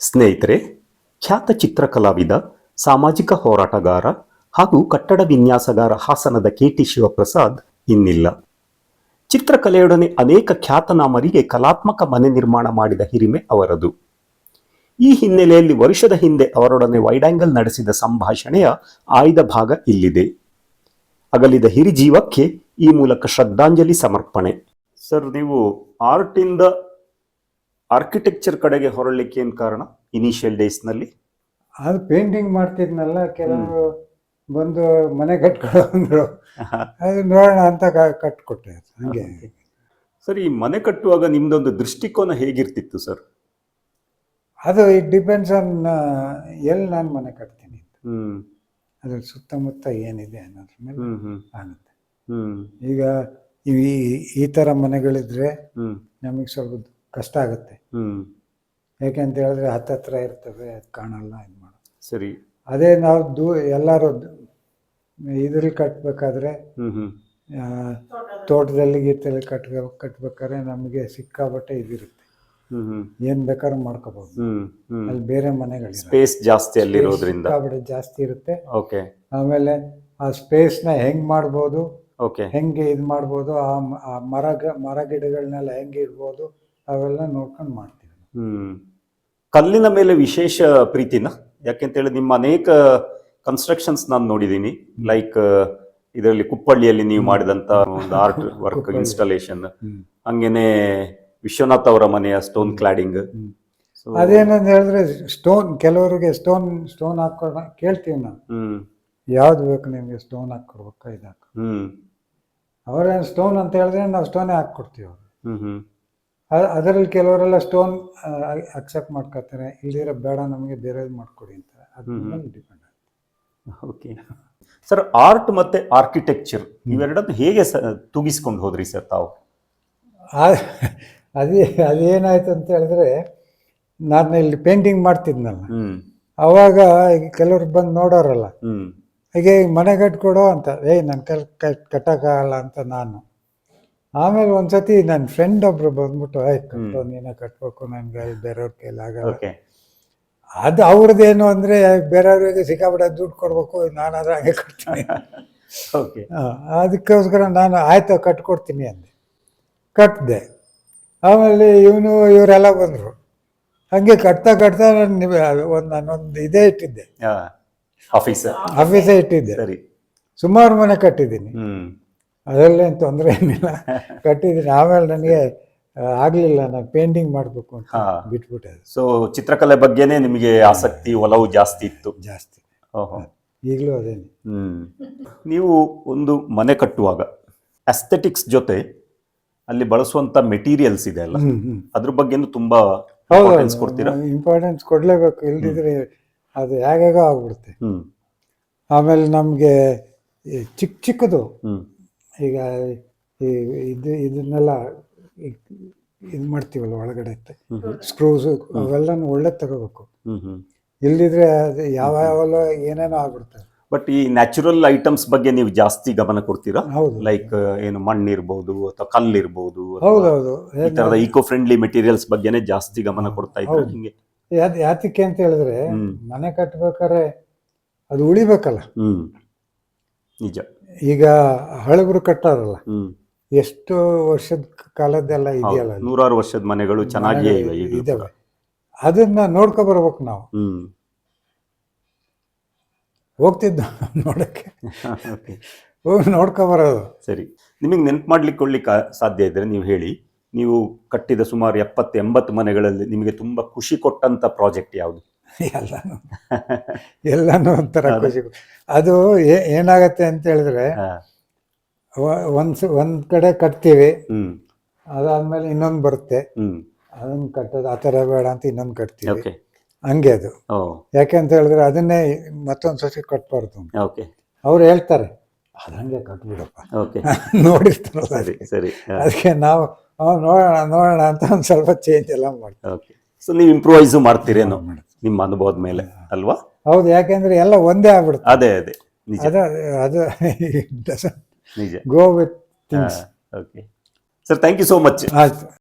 ಸ್ನೇಹಿತರೆ, ಖ್ಯಾತ ಚಿತ್ರಕಲಾವಿದ, ಸಾಮಾಜಿಕ ಹೋರಾಟಗಾರ ಹಾಗೂ ಕಟ್ಟಡ ವಿನ್ಯಾಸಗಾರ ಹಾಸನದ ಕೆ.ಟಿ. ಶಿವಪ್ರಸಾದ್ ಇನ್ನಿಲ್ಲ. ಚಿತ್ರಕಲೆಯೊಡನೆ ಅನೇಕ ಖ್ಯಾತನಾಮರಿಗೆ ಕಲಾತ್ಮಕ ಮನೆ ನಿರ್ಮಾಣ ಮಾಡಿದ ಹಿರಿಮೆ ಅವರದು. ಈ ಹಿನ್ನೆಲೆಯಲ್ಲಿ ವರ್ಷದ ಹಿಂದೆ ಅವರೊಡನೆ ವೈಡ್-ಆಂಗಲ್ ನಡೆಸಿದ ಸಂಭಾಷಣೆಯ ಆಯ್ದ ಭಾಗ ಇಲ್ಲಿದೆ. ಅಗಲಿದ ಹಿರಿಜೀವಕ್ಕೆ ಈ ಮೂಲಕ ಶ್ರದ್ಧಾಂಜಲಿ ಸಮರ್ಪಣೆ. ಸರ್, ನೀವು ಆರ್ಟಿಂದ ಆರ್ಕಿಟೆಕ್ಚರ್ ಕಡೆಗೆ ಹೊರಳಿಕ್ಕೆ ಏನು ಕಾರಣ? ಇನಿಷಿಯಲ್ ಡೇಸ್ನಲ್ಲಿ ಅದು ಪೇಂಟಿಂಗ್ ಮಾಡ್ತಿದ್ನಲ್ಲ, ಕೆಲವರು ಬಂದು ಮನೆ ಕಟ್ಕೊಂಡು ಅದು ನೋಡೋಣ ಅಂತ ಕಟ್ಕೊಟ್ಟೆ. ಹಂಗೆ ಸರ್, ಈ ಮನೆ ಕಟ್ಟುವಾಗ ನಿಮ್ದೊಂದು ದೃಷ್ಟಿಕೋನ ಹೇಗಿರ್ತಿತ್ತು ಸರ್? ಅದು ಇಟ್ ಡಿಪೆಂಡ್ಸ್ ಆನ್ ಎಲ್ಲಿ ನಾನು ಮನೆ ಕಟ್ತೀನಿ, ಅದ್ರ ಸುತ್ತಮುತ್ತ ಏನಿದೆ ಅನ್ನೋದ್ರ ಮೇಲೆ ಆಗುತ್ತೆ. ಈಗ ಈ ಥರ ಮನೆಗಳಿದ್ರೆ ನಮಗೆ ಸ್ವಲ್ಪ ಕಷ್ಟ ಆಗುತ್ತೆ. ಯಾಕೆಂತ ಹೇಳಿದ್ರೆ ಹತ್ತತ್ರ ಇರ್ತವೆ, ಅದು ಕಾಣಲ್ಲ, ಇದು ಮಾಡೋದು. ಸರಿ. ಅದೇ ನಾವು ಎಲ್ಲರೂ ಇದ್ರಲ್ಲಿ ಕಟ್ಬೇಕಾದ್ರೆ, ತೋಟದಲ್ಲಿ ಗೀತಲ್ಲಿ ಕಟ್ಬೇಕಾದ್ರೆ ನಮಗೆ ಸಿಕ್ಕಾಬಟ್ಟೆ ಇದಿರುತ್ತೆ. ಏನ್ ಬೇಕಾದ್ರೂ ಮಾಡ್ಕೋಬಹುದು. ಅಲ್ಲಿ ಬೇರೆ ಮನೆಗಳು ಸ್ಪೇಸ್ ಜಾಸ್ತಿ ಅಲ್ಲಿರೋದ್ರಿಂದ ಸಿಕ್ಕಾಬಟ್ಟೆ ಜಾಸ್ತಿ ಇರುತ್ತೆ. ಆಮೇಲೆ ಆ ಸ್ಪೇಸ್ ನ ಹೆಂಗ್ ಮಾಡ್ಬೋದು, ಹೆಂಗೆ ಇದು ಮಾಡ್ಬೋದು, ಆ ಮರ ಗಿಡಗಳನ್ನೆಲ್ಲ ಹೆಂಗೆ ಇಡ್ಬೋದು, ಅವೆಲ್ಲ ನೋಡ್ಕೊಂಡು ಮಾಡ್ತೀವಿ. ಕಲ್ಲಿನ ಮೇಲೆ ವಿಶೇಷ ಪ್ರೀತಿನ? ಯಾಕೆಂತೇಳಿ ನಿಮ್ಮ ಅನೇಕ ಕನ್ಸ್ಟ್ರಕ್ಷನ್ಸ್ ನಾನು ನೋಡಿದ್ದೀನಿ. ಲೈಕ್ ಇದರಲ್ಲಿ ಕುಪ್ಪಳ್ಳಿಯಲ್ಲಿ ನೀವು ಮಾಡಿದಂತ ಒಂದು ಆರ್ಟ್ ವರ್ಕ್ ಇನ್ಸ್ಟಾಲೇಷನ್, ಹಂಗೇನೆ ವಿಶ್ವನಾಥ್ ಅವರ ಮನೆಯ ಸ್ಟೋನ್ ಕ್ಲಾಡಿಂಗ್. ಅದೇನಂತ ಹೇಳಿದ್ರೆ ಸ್ಟೋನ್, ಕೆಲವರಿಗೆ ಸ್ಟೋನ್ ಹಾಕೊಡ ಕೇಳ್ತೀವಿ ನಾವು, ಯಾವ್ದು ಬೇಕು ನಿಮ್ಗೆ, ಸ್ಟೋನ್ ಹಾಕೊಡ್ಬೇಕಾ ಇದು ಹಾಕ. ಅವ್ರ ಸ್ಟೋನ್ ಅಂತ ಹೇಳಿದ್ರೆ ನಾವು ಸ್ಟೋನೇ ಹಾಕೊಡ್ತೀವಿ. ಅದರಲ್ಲಿ ಕೆಲವರೆಲ್ಲ ಸ್ಟೋನ್ ಅಕ್ಸೆಪ್ಟ್ ಮಾಡ್ಕೊತಾರೆ, ಇಲ್ಲಿರೋ ಬೇಡ ನಮಗೆ ಬೇರೆದು ಮಾಡ್ಕೊಡಿ ಅಂತ. ಅದ್ರ ಮೇಲೆ ಡಿಪೆಂಡ್ ಆಗುತ್ತೆ. ಓಕೆ ಸರ್, ಆರ್ಟ್ ಮತ್ತೆ ಆರ್ಕಿಟೆಕ್ಚರ್ ಇವೆರಡನ್ನು ಹೇಗೆ ತೂಗಿಸ್ಕೊಂಡು ಹೋದ್ರಿ ಸರ್ ತಾವು? ಅದೇನಾಯ್ತು ಅಂತ ಹೇಳಿದ್ರೆ, ನಾನು ಇಲ್ಲಿ ಪೇಂಟಿಂಗ್ ಮಾಡ್ತಿದ್ನಲ್ಲ, ಅವಾಗ ಕೆಲವ್ರು ಬಂದು ನೋಡೋರಲ್ಲ, ಹೀಗೆ ಮನೆ ಕಟ್ಕೊಡೋ ಅಂತ, ನನ್ನ ಕಟ್ಟಕ್ಕಾಗಲ್ಲ ಅಂತ ನಾನು. ಆಮೇಲೆ ಒಂದ್ಸತಿ ನನ್ನ ಫ್ರೆಂಡ್ ಒಬ್ರು ಬಂದ್ಬಿಟ್ಟು, ಕಟ್ಟೋ, ನೀನೇ ಕಟ್ಬೇಕು, ನನ್ಗೆ ಅಲ್ಲಿ ಬೇರೆಯವ್ರ ಕೈಲಾಗಲ್ಲ. ಅದು ಅವ್ರದ್ದೇನು ಅಂದರೆ, ಬೇರೆಯವ್ರಿಗೆ ಸಿಕ್ಕಾಬಿಟ್ಟೆ ದುಡ್ಡು ಕೊಡ್ಬೇಕು, ನಾನಾದ್ರೂ ಹಂಗೆ ಕಟ್ತೀನಿ. ಅದಕ್ಕೋಸ್ಕರ ನಾನು ಆಯ್ತು ಕಟ್ಕೊಡ್ತೀನಿ ಅಂದೆ, ಕಟ್ಟಿದೆ. ಆಮೇಲೆ ಇವರೆಲ್ಲ ಬಂದರು. ಹಂಗೆ ಕಟ್ತಾ ನಾನೊಂದು ಇದೇ ಇಟ್ಟಿದ್ದೆ, ಆಫೀಸೇ ಇಟ್ಟಿದ್ದೆ. ಸುಮಾರು ಮನೆ ಕಟ್ಟಿದ್ದೀನಿ, ಅದರಲ್ಲೇನು ತೊಂದರೆ ಏನಿಲ್ಲ, ಕಟ್ಟಿದ್ದೀನಿ. ಆಮೇಲೆ ನನಗೆ ಆಗಲಿಲ್ಲ, ನಾನು ಪೇಂಟಿಂಗ್ ಮಾಡಬೇಕು ಅಂತ ಬಿಟ್ಬಿಟ್ಟೆ. ಸೊ ಚಿತ್ರಕಲೆ ಬಗ್ಗೆನೇ ನಿಮಗೆ ಆಸಕ್ತಿ, ಒಲವು ಜಾಸ್ತಿ ಇತ್ತು? ಜಾಸ್ತಿ, ಈಗಲೂ ಅದೇನೆ. ನೀವು ಒಂದು ಮನೆ ಕಟ್ಟುವಾಗ ಅಸ್ಥೆಟಿಕ್ಸ್ ಜೊತೆ ಅಲ್ಲಿ ಬಳಸುವಂತ ಮೆಟೀರಿಯಲ್ಸ್ ಇದೆ ಅಲ್ಲ, ಅದ್ರ ಬಗ್ಗೆನೂ ತುಂಬಾ ಇಂಪಾರ್ಟೆನ್ಸ್ ಕೊಡ್ತೀರಾ? ಇಂಪಾರ್ಟೆನ್ಸ್ ಕೊಡ್ಲೇಬೇಕು, ಇಲ್ದಿದ್ರೆ ಅದು ಹೇಗಾಗ ಆಗ್ಬಿಡುತ್ತೆ. ಆಮೇಲೆ ನಮಗೆ ಚಿಕ್ಕದು, ಈಗ ಇದನ್ನೆಲ್ಲ ಇದು ಮಾಡ್ತೀವಲ್ಲ ಒಳಗಡೆ ಸ್ಕ್ರೂಸ್, ಅವೆಲ್ಲನೂ ಒಳ್ಳೆ ತಗೋಬೇಕು. ಇಲ್ದಿದ್ರೆ ಅದು ಯಾವೆಲ್ಲ ಏನೇನೋ ಆಗ್ಬಿಡ್ತವೆ. ಬಟ್ ಈ ನ್ಯಾಚುರಲ್ ಐಟಮ್ಸ್ ಬಗ್ಗೆ ನೀವು ಜಾಸ್ತಿ ಗಮನ ಕೊಡ್ತೀರಾ? ಹೌದು. ಲೈಕ್ ಏನು ಮಣ್ಣಿರ್ಬೋದು ಅಥವಾ ಕಲ್ಲಿರ್ಬೋದು, ಹೌದೌದು, ಈ ತರದ ಈಕೋ ಫ್ರೆಂಡ್ಲಿ ಮೆಟೀರಿಯಲ್ಸ್ ಬಗ್ಗೆನೇ ಜಾಸ್ತಿ ಗಮನ ಕೊಡ್ತಾ ಇದ್ದಾರೆ. ಹಿಂಗೆ ಯಾತಕ್ಕೆ ಅಂತ ಹೇಳಿದ್ರೆ, ಮನೆ ಕಟ್ಬೇಕಾದ್ರೆ ಅದು ಉಳಿಬೇಕಲ್ಲ. ನಿಜ. ಈಗ ಹಳಬರು ಕಟ್ಟಾರಲ್ಲ, ಎಷ್ಟು ವರ್ಷದ ಕಾಲದ್ದೆಲ್ಲ ಇದೆಯಲ್ಲ, ನೂರಾರು ವರ್ಷದ ಮನೆಗಳು ಚೆನ್ನಾಗಿಯೇ ಇದಾವೆ. ಅದನ್ನ ನೋಡ್ಕೊ ಬರ್ಬೇಕು ನಾವು. ಹೋಗ್ತಿದ್ದು ನೋಡಕ್ಕೆ, ಹೋಗಿ ನೋಡ್ಕೊ ಬರೋದು. ಸರಿ, ನಿಮಗೆ ನೆನ್ಪು ಮಾಡ್ಲಿಕ್ಕೆ ಸಾಧ್ಯ ಇದ್ರೆ ನೀವು ಹೇಳಿ, ನೀವು ಕಟ್ಟಿದ ಸುಮಾರು 70-80 ಮನೆಗಳಲ್ಲಿ ನಿಮಗೆ ತುಂಬಾ ಖುಷಿ ಕೊಟ್ಟಂತ ಪ್ರಾಜೆಕ್ಟ್ ಯಾವುದು? ಎಲ್ಲಾನು ಒಂಥರ ಖುಷಿ. ಅದು ಏನಾಗತ್ತೆ ಅಂತ ಹೇಳಿದ್ರೆ, ಒಂದ್ ಕಡೆ ಕಟ್ತೀವಿ, ಅದಾದ್ಮೇಲೆ ಇನ್ನೊಂದು ಬರುತ್ತೆ, ಅದನ್ನ ಕಟ್ಟೋದು ಆ ಥರ ಬೇಡ ಅಂತ ಇನ್ನೊಂದು ಕಟ್ತೀವಿ. ಹಂಗೆ ಅದು. ಯಾಕೆ ಅಂತ ಹೇಳಿದ್ರೆ ಅದನ್ನೇ ಮತ್ತೊಂದು ಸಸಿ ಕಟ್ಬಾರ್ದು. ಅವ್ರು ಹೇಳ್ತಾರೆ, ಅದಂಗೆ ಕಟ್ಬಿಡಪ್ಪ, ನೋಡಿರ್ತಾರಲ್ಲ. ಅದಕ್ಕೆ ನಾವು ನೋಡೋಣ ಅಂತ ಒಂದು ಸ್ವಲ್ಪ ಚೇಂಜ್ ಎಲ್ಲ ಮಾಡ್ತೀವಿ. ಸೊ ನೀವು ಇಂಪ್ರೂವೈಸ್ ಮಾಡ್ತೀರೇನೋ ನಿಮ್ಮ ಅನುಭವದ ಮೇಲೆ ಅಲ್ವಾ? ಹೌದು, ಯಾಕೆಂದ್ರೆ ಎಲ್ಲ ಒಂದೇ ಆಗ್ಬಿಡುತ್ತೆ. ಅದೇ ಅದು ನಿಜ. Go with things. Okay sir, thank you so much. ಆಯ್ತು.